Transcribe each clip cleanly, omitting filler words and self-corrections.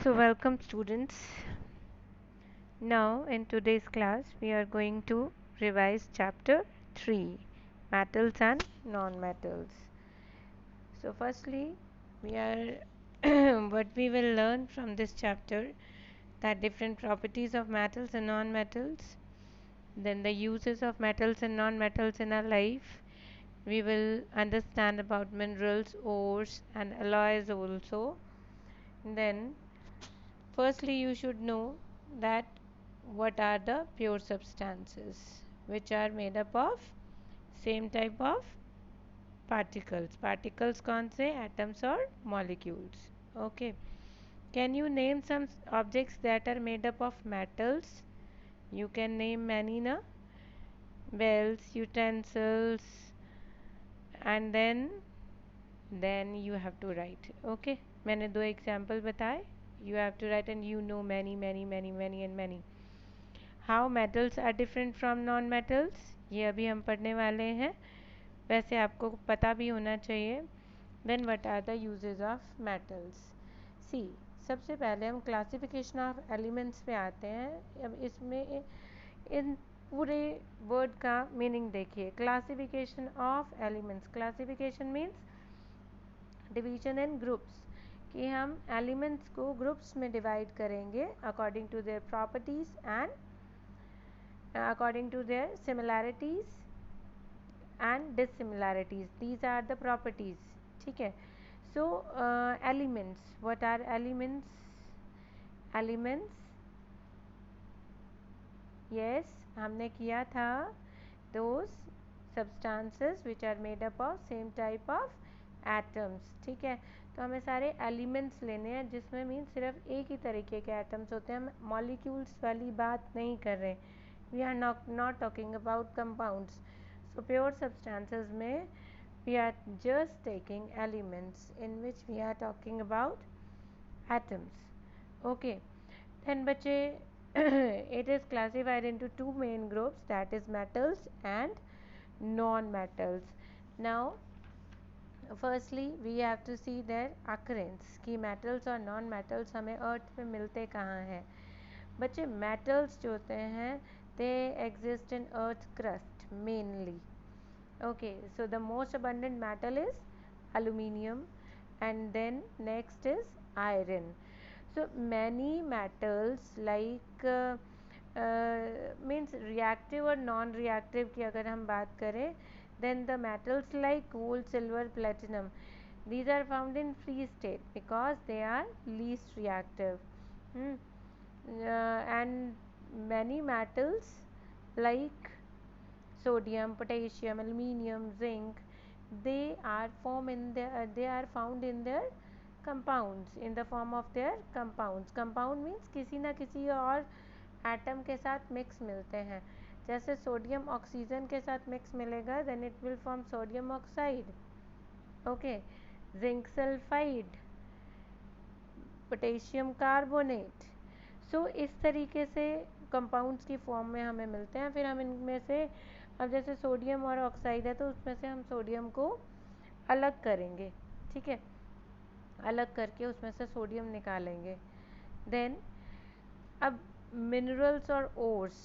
So welcome students. Now in today's class we are going to revise chapter 3, metals and non-metals. So firstly we are what we will learn from this chapter, that different properties of metals and non-metals, then the uses of metals and non-metals in our life. We will understand about minerals, ores and alloys also. Then firstly, you should know that what are the pure substances, which are made up of same type of particles. Particles कौन से? Atoms or molecules. Okay. Can you name some objects that are made up of metals? You can name many, na? Bells, utensils, and then you have to write. Okay. मैंने दो example बताए. You have to write, and you know many and many. How metals are different from non metals, ये अभी हम पढ़ने वाले हैं. वैसे आपको पता भी होना चाहिए. Then what are the uses of metals? See, सबसे पहले हम क्लासिफिकेशन ऑफ एलिमेंट्स पे आते हैं. अब इसमें इन पूरे वर्ड का मीनिंग देखिए. Classification of elements. Classification means division in groups, कि हम एलिमेंट्स को ग्रुप्स में डिवाइड करेंगे according to their properties and according to their similarities and dissimilarities. These are the properties. ठीक है. So elements. What are elements? Elements, yes, हमने किया था. Those substances which are made up of same type of atoms. ठीक है. तो हमें सारे एलिमेंट्स लेने हैं, जिसमें मीन सिर्फ एक ही तरीके के एटम्स होते हैं. हम मॉलिक्यूल्स वाली बात नहीं कर रहे. We are not talking about compounds. So pure substances में we are just taking elements, in which we are talking about atoms. Okay. Then बच्चे it is classified into two main groups, that is metals and non-metals. Now firstly we have to see their occurrence, कि metals और non-metals हमें अर्थ पे मिलते कहाँ हैं. बच्चे metals जो होते हैं, they exist in earth crust mainly. Okay, so the most abundant metal is aluminium, and then next is iron. So many metals like means reactive और non-reactive की अगर हम बात करें, then the metals like gold, silver, platinum, these are found in free state because they are least reactive. And many metals like sodium, potassium, aluminium, zinc, they are found in their compounds, in the form of their compounds. Compound means किसी ना किसी और atom के साथ mix मिलते हैं. जैसे sodium oxygen के साथ मिक्स मिलेगा, then it will form sodium oxide. Okay. Zinc sulphide, potassium carbonate. So इस तरीके से कंपाउंड्स की फॉर्म में हमें मिलते हैं. फिर हम इनमें से, अब जैसे सोडियम और ऑक्साइड है, तो उसमें से हम सोडियम को अलग करेंगे. ठीक है. अलग करके उसमें से सोडियम निकालेंगे. देन अब मिनरल्स और ओर्स,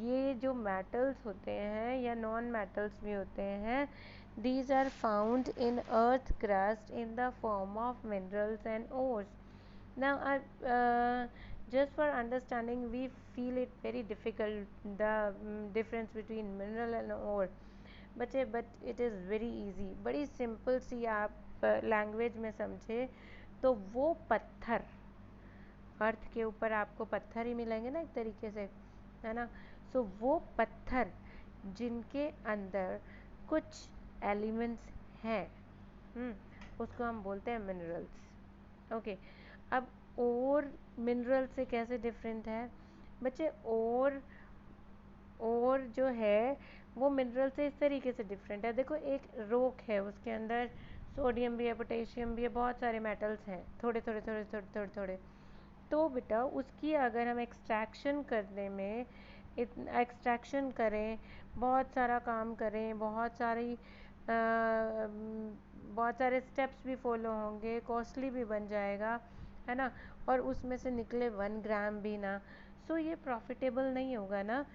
ये जो मेटल्स होते हैं या नॉन मेटल्स भी होते हैं, these are found in earth crust in the form of minerals and ores. Now just for understanding, we feel it very difficult, the difference between mineral and ore. but it is very easy. बड़ी simple सी आप language में समझे तो वो पत्थर, अर्थ के ऊपर आपको पत्थर ही मिलेंगे ना एक तरीके से, है ना. सो वो पत्थर जिनके अंदर कुछ एलिमेंट्स हैं, उसको हम बोलते हैं मिनरल्स. ओके. अब और मिनरल से कैसे डिफरेंट है बच्चे? और जो है वो मिनरल से इस तरीके से डिफरेंट है. देखो, एक रॉक है, उसके अंदर सोडियम भी है, पोटेशियम भी है, बहुत सारे मेटल्स हैं, थोड़े थोड़े थोड़े थोड़े थोड़े थोड़े. तो बेटा उसकी अगर हम एक्सट्रैक्शन करने में एक्सट्रैक्शन करें, बहुत सारा काम करें, बहुत सारे स्टेप्स भी फॉलो होंगे, कॉस्टली भी बन जाएगा. है ना, और उसमें से निकले 1 ग्राम भी ना, सो ये प्रॉफिटेबल नहीं होगा ना।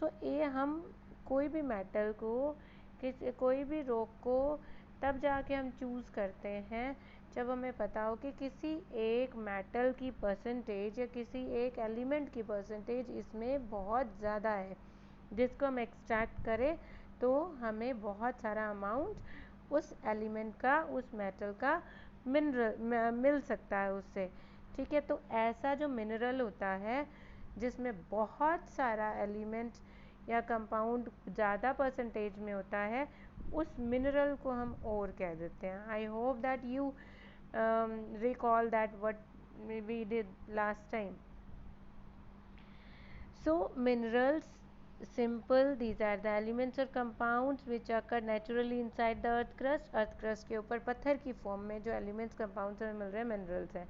सो ये हम कोई भी मेटल को, कोई भी रॉक को तब जाके हम चूज़ करते हैं जब हमें पता हो कि किसी एक मेटल की परसेंटेज या किसी एक एलिमेंट की परसेंटेज इसमें बहुत ज़्यादा है, जिसको हम एक्सट्रैक्ट करें तो हमें बहुत सारा अमाउंट उस एलिमेंट का, उस मेटल का मिनरल मिल सकता है उससे। ठीक है, तो ऐसा जो मिनरल होता है जिसमें बहुत सारा एलिमेंट या कंपाउंड ज़्यादा परसेंटेज में होता है, उस मिनरल को हम ओर कह देते हैं। I hope that you recall that what we did last time. So minerals, simple, these are the elements or compounds which occur naturally inside the earth crust. Earth crust के ऊपर पत्थर की फॉर्म में जो एलिमेंट्स कंपाउंड्स हमें मिल रहे हैं minerals हैं।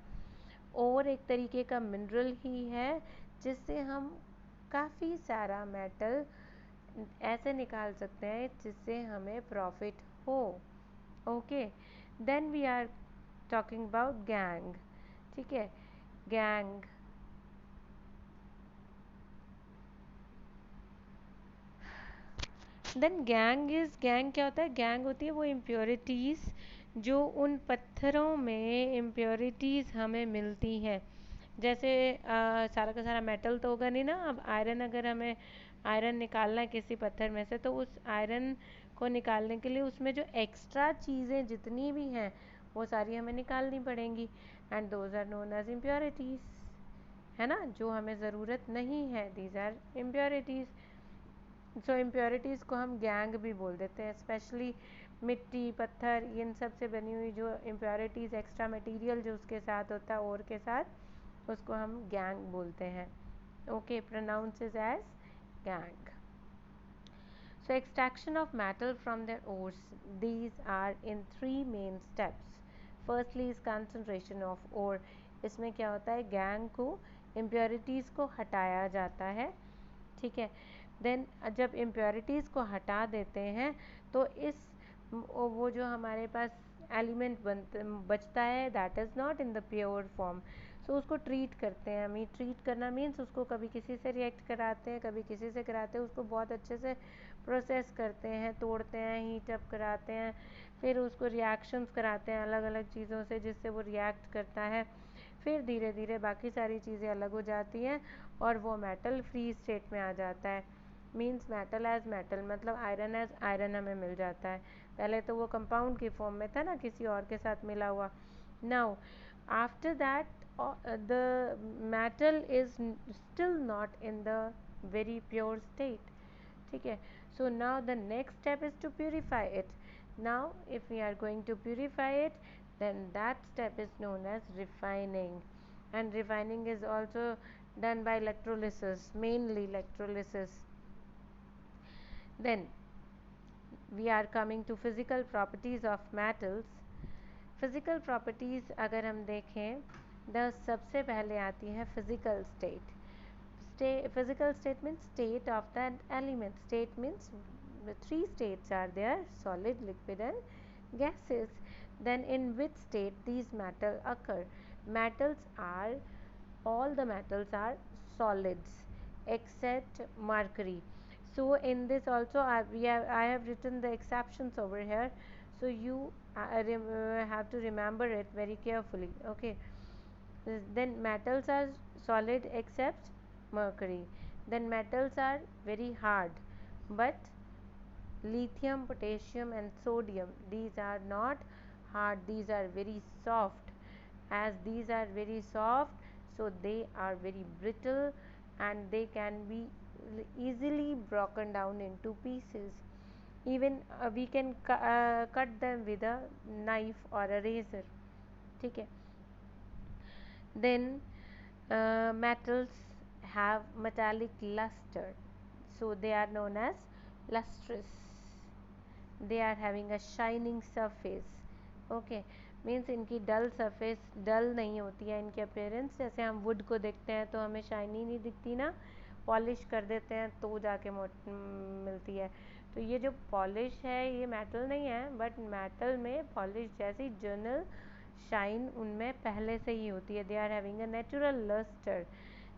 और एक तरीके का मिनरल ही है जिससे हम काफ़ी सारा मेटल ऐसे निकाल सकते हैं जिससे हमें प्रॉफिट हो। Okay, then we are talking about gangue. ठीक है, गैंग, देन गैंग क्या होता है? गैंग होती है वो इम्प्योरिटीज़ जो उन पत्थरों में इम्प्योरिटीज़ हमें मिलती हैं। जैसे सारा का सारा मेटल तो होगा नहीं ना, अब आयरन, अगर हमें आयरन निकालना है किसी पत्थर में से, तो उस आयरन को निकालने के लिए उसमें जो एक्स्ट्रा चीज़ें जितनी भी हैं वो सारी हमें निकालनी पड़ेंगी, and those are known as impurities, है ना, जो हमें ज़रूरत नहीं है, these are impurities. So impurities को हम गैंग भी बोल देते हैं, स्पेशली मिट्टी, पत्थर, इन सब से बनी हुई जो इम्प्योरिटीज़, एक्स्ट्रा मटेरियल जो उसके साथ होता है और के साथ, उसको हम गैंग बोलते हैं। Okay, pronounces as gang. So extraction of metal from their ores, these are in 3 main steps. Firstly is concentration of ore. इसमें क्या होता है, गैंग को, इम्प्योरिटीज़ को हटाया जाता है। ठीक है, देन जब इम्प्योरिटीज़ को हटा देते हैं तो इस वो जो हमारे पास एलिमेंट बचता है, that is not in the pure form, so उसको ट्रीट करते हैं। हमें ट्रीट करना मीन्स उसको कभी किसी से रिएक्ट कराते हैं, कभी किसी से कराते हैं, उसको बहुत अच्छे से प्रोसेस करते हैं, तोड़ते हैं, हीट अप कराते हैं, फिर उसको रिएक्शंस कराते हैं अलग अलग चीज़ों से जिससे वो रिएक्ट करता है, फिर धीरे धीरे बाकी सारी चीज़ें अलग हो जाती हैं और वो मेटल फ्री स्टेट में आ जाता है। मीन्स मेटल एज मेटल, मतलब आयरन एज आयरन हमें मिल जाता है। पहले तो वो कंपाउंड की फॉर्म में था ना, किसी और के साथ मिला हुआ। Now after that the metal is still not in the very pure state. ठीक है, so now the next step is to purify it. Now if we are going to purify it, then that step is known as refining, and refining is also done by electrolysis, mainly electrolysis. Then we are coming to physical properties of metals. Physical properties अगर हम देखें, the सबसे पहले आती है physical state. Physical state means state of that element. State means the 3 states are there: solid, liquid and gases. Then in which state these metals occur? Metals are, all the metals are solids except mercury. So in this also I have written the exceptions over here, so you have to remember it very carefully. Okay, then metals are solid except mercury. Then metals are very hard, but lithium, potassium and sodium, these are not hard, these are very soft. As these are very soft, so they are very brittle and they can be easily broken down into pieces. Even we can cut them with a knife or a razor. ठीक है, then metals have metallic luster, so they are known as lustrous. They are having a shining surface. Okay, means इनकी डल surface, डल नहीं होती है इनकी appearance. जैसे हम would को देखते हैं तो हमें शाइनी नहीं दिखती ना, पॉलिश कर देते हैं तो जाके मिलती है। तो ये जो पॉलिश है ये मेटल नहीं है, बट मेटल में पॉलिश जैसी जनरल शाइन उनमें पहले से ही होती है, they are having a natural lustre,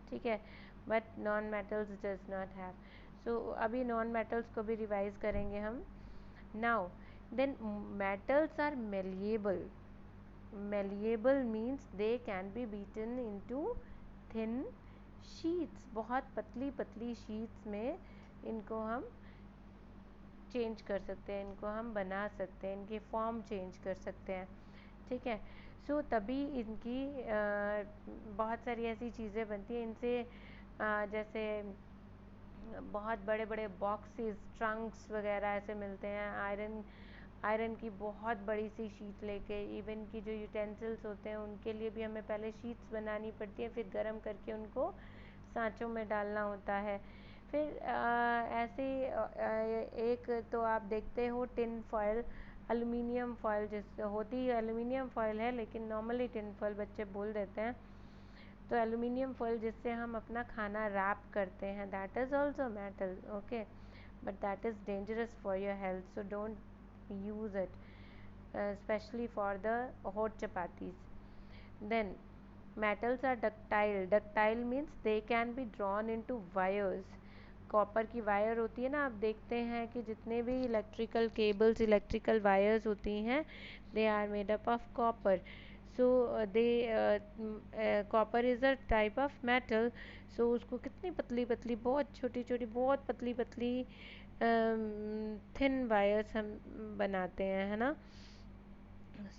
ठीक है, but non metals does not have. So अभी नॉन मेटल्स को भी रिवाइज करेंगे हम now. Then metals are malleable, malleable means they can be beaten into thin sheets, बहुत पतली पतली शीट्स में इनको हम चेंज कर सकते हैं, इनको हम बना सकते हैं, इनकी फॉर्म चेंज कर सकते हैं, ठीक है। सो तभी इनकी बहुत सारी ऐसी चीज़ें बनती हैं इनसे, जैसे बहुत बड़े बड़े बॉक्सेस, ट्रंक्स वगैरह ऐसे मिलते हैं, आयरन की बहुत बड़ी सी शीट लेके, इवन की जो यूटेंसिल्स होते हैं उनके लिए भी हमें पहले शीट्स बनानी पड़ती है, फिर गर्म करके उनको सांचों में डालना होता है। फिर ऐसे एक तो आप देखते हो टिन फॉयल, एल्युमिनियम फॉयल, जिस होती है एल्युमिनियम फॉयल है लेकिन नॉर्मली टिन फॉयल बच्चे बोल देते हैं। तो एल्युमिनियम फॉयल जिससे हम अपना खाना रैप करते हैं, that is also metal, okay, but that is dangerous for your health, so don't use it, especially for the hot chapatis. Then metals are ductile. Ductile means they can be drawn into wires. Copper की wire होती है ना, आप देखते हैं कि जितने भी इलेक्ट्रिकल केबल्स, इलेक्ट्रिकल वायर्स होती हैं, they are made up of copper. So they copper is a type of metal. So उसको कितनी पतली पतली, बहुत छोटी छोटी, बहुत पतली पतली थिन वायर्स हम बनाते हैं, है ना।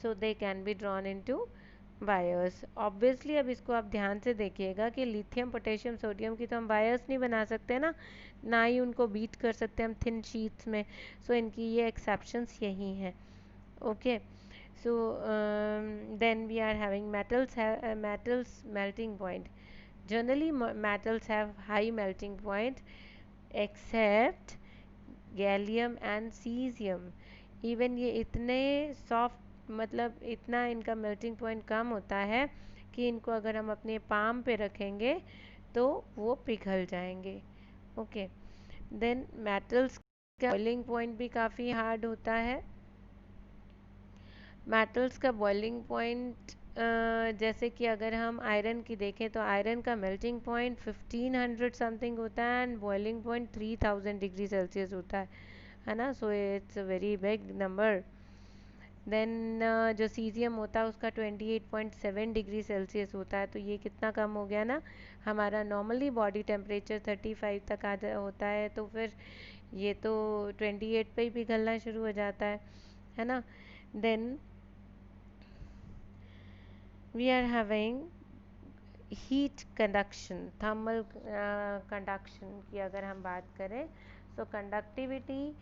So they can be drawn into wires. Obviously अब इसको आप ध्यान से देखिएगा कि लिथियम, पोटेशियम, सोडियम की तो हम वायर्स नहीं बना सकते ना, ना ही उनको बीट कर सकते हम थिन शीट्स में। सो इनकी ये एक्सेप्शंस यही हैं, okay. So then we are having metals melting point. Generally metals have high melting point except gallium and caesium. Even ये इतने सॉफ्ट, मतलब इतना इनका मेल्टिंग पॉइंट कम होता है कि इनको अगर हम अपने पाम पे रखेंगे तो वो पिघल जाएंगे, ओके। देन मेटल्स का बॉइलिंग पॉइंट भी काफ़ी हार्ड होता है। मेटल्स का बॉइलिंग पॉइंट जैसे कि अगर हम आयरन की देखें तो आयरन का मेल्टिंग पॉइंट 1500 समथिंग होता है and boiling point 3000 degree Celsius होता है ना। So it's a very big number. Then जो सीजियम होता है उसका 28.7 डिग्री सेल्सियस होता है, तो ये कितना कम हो गया ना। हमारा नॉर्मली बॉडी टेम्परेचर 35 तक होता है, तो फिर ये तो 28 पे ही पिघलना शुरू हो जाता है ना। Then we are having heat conduction, thermal conduction की अगर हम बात करें, तो कंडक्टिविटी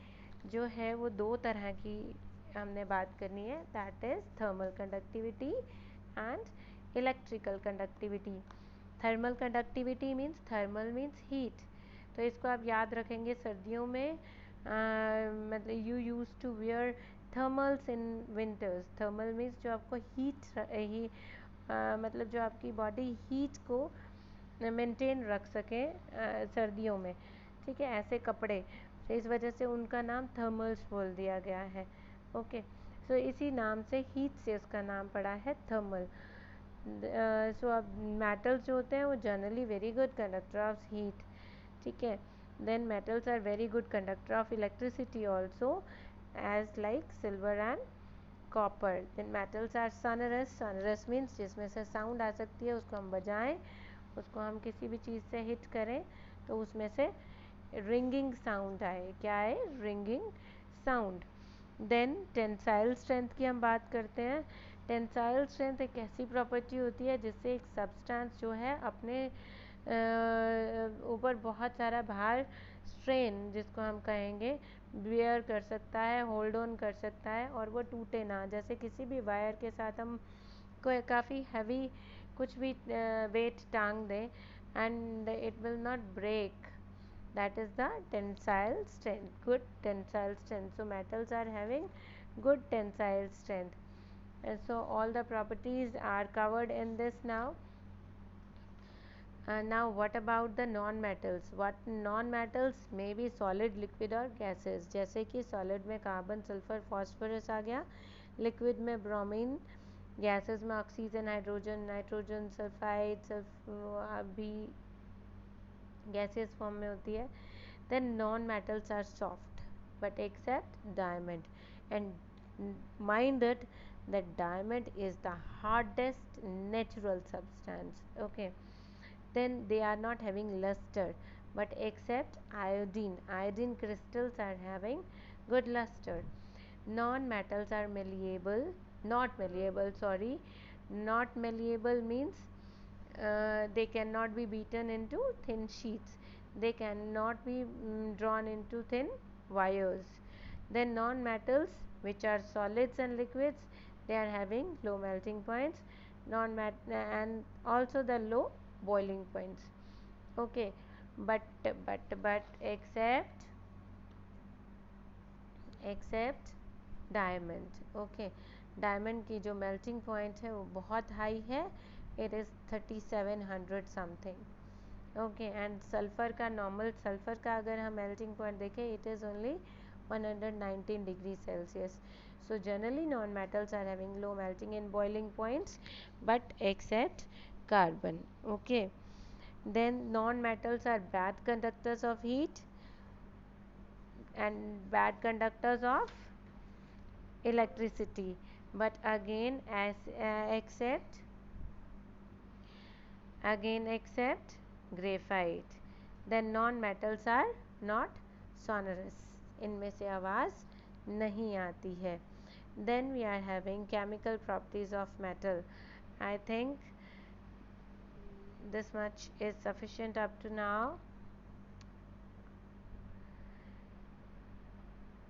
जो है वो दो तरह की हमने बात करनी है, that is thermal conductivity and electrical conductivity. Thermal conductivity means, thermal means heat, तो इसको आप याद रखेंगे सर्दियों में, मतलब you use to wear thermals in winters. Thermal means जो आपको हीट मतलब जो आपकी बॉडी हीट को मेंटेन रख सके सर्दियों में, ठीक है, ऐसे कपड़े, तो इस वजह से उनका नाम थर्मल्स बोल दिया गया है, ओके। सो इसी नाम से, हीट से उसका नाम पड़ा है थर्मल। सो अब मेटल्स जो होते हैं वो generally very good conductor of heat, ठीक है। Then metals are very good conductor of electricity also, as like silver and copper. Then metals are sonorous. sonorous means जिसमें से साउंड आ सकती है, उसको हम बजाएं, उसको हम किसी भी चीज़ से हिट करें तो उसमें से रिंगिंग साउंड आए, क्या आए, ringing sound. Then tensile strength की हम बात करते हैं। टेंसाइल स्ट्रेंथ एक ऐसी प्रॉपर्टी होती है जिससे एक सब्सटेंस जो है अपने ऊपर बहुत सारा भार, स्ट्रेन जिसको हम कहेंगे, बियर कर सकता है, होल्ड ऑन कर सकता है और वो टूटे ना। जैसे किसी भी वायर के साथ हम कोई काफ़ी हैवी कुछ भी वेट टांग दें and it will not break, that is the tensile strength, good tensile strength. So metals are having good tensile strength, and so all the properties are covered in this now. Now what about the non-metals? What non-metals may be solid, liquid और gases. जैसे कि solid में carbon, sulphur, phosphorus आ गया, liquid में bromine, gases में oxygen, hydrogen, nitrogen, sulphide भी gases form में होती है. Then non metals are soft but except diamond, and mind that diamond is the hardest natural substance. Okay, then they are not having luster but except iodine crystals are having good luster. Non metals are malleable, not malleable, sorry, not malleable means they cannot be beaten into thin sheets, they cannot be drawn into thin wires. Then non metals which are solids and liquids, they are having low melting points, and also the low boiling points. Okay, but except diamond. Okay, diamond की जो melting point है वो बहुत high है, it is 3700 something. Okay, and sulphur का normal sulphur का अगर हम मेल्टिंग पॉइंट देखें, it is only 119 degree Celsius. So generally non-metals are having low melting and boiling points but except carbon. Okay, then non-metals are bad conductors of heat and bad conductors of electricity, but except graphite. Then non-metals are not sonorous, इनमें से आवाज़ नहीं आती है. Then we are having chemical properties of metal. I think this much is sufficient up to now.